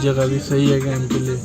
जगह भी सही है गेम के लिए।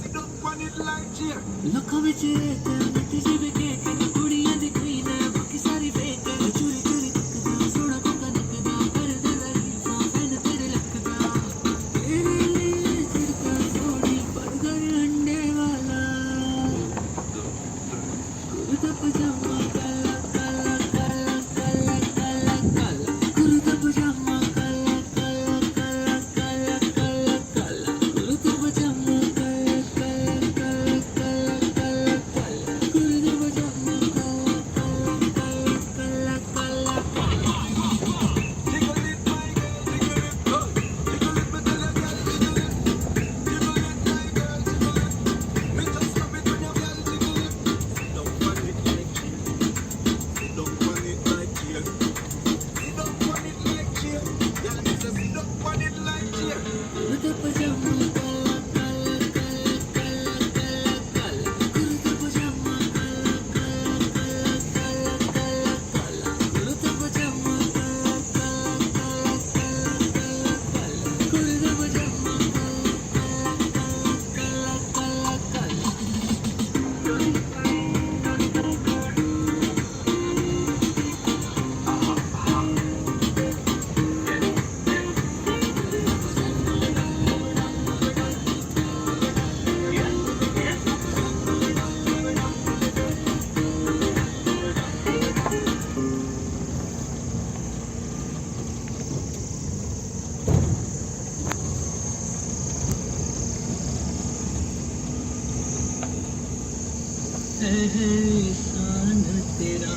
एहसान तेरा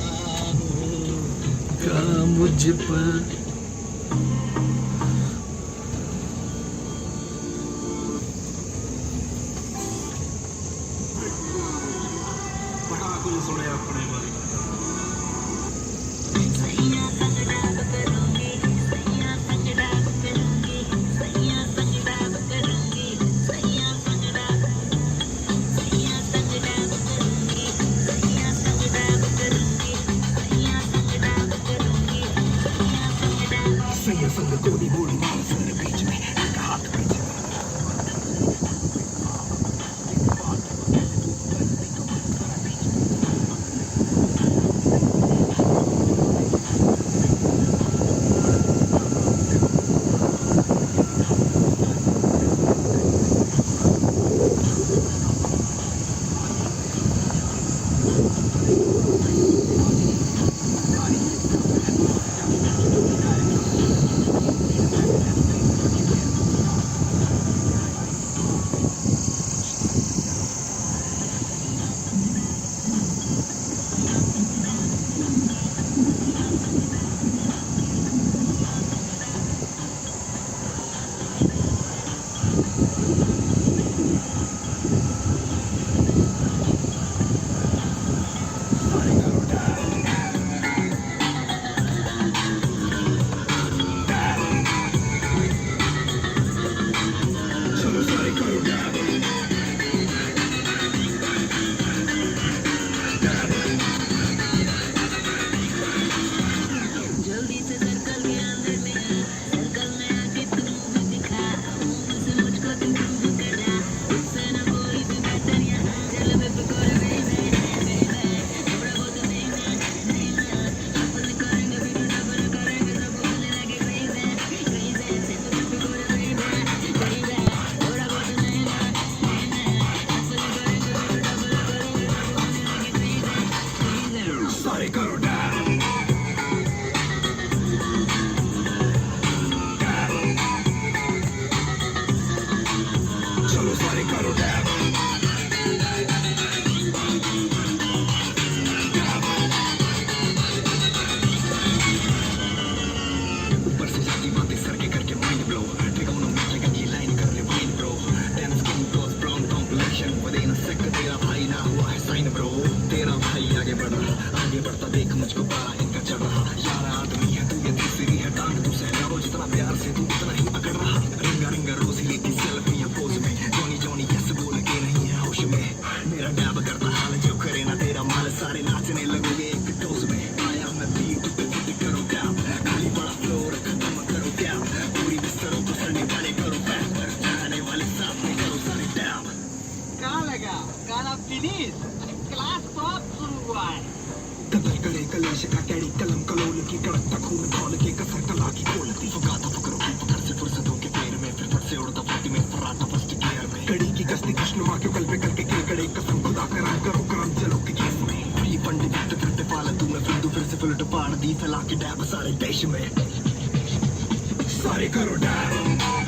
का मुझ पर। बड़ा कुछ सुने अपने बारे में। संग गोली बोली मार संग बीच में एक हाथ बीच में। लेडीज क्लास टॉप शुरू हुआ है कदर करे कलेश का कैडी कलम कलोल की कड़कता खून खोल के कसर कला की खोलती फुकाता फकरों की पकड़ से फुर्सतों के पैर में फिर फट से उड़ता फटी में फर्राटा फर्स्ट गियर में कड़ी की कश्ती कृष्णवा के कल पे करके केकड़े कसम खुदा करा करो करम चलो के केस में प्री पंडित फिरते फालतू में फिर से फुलट पाड़ दी फैला के डैब सारे देश में सारे करो डैब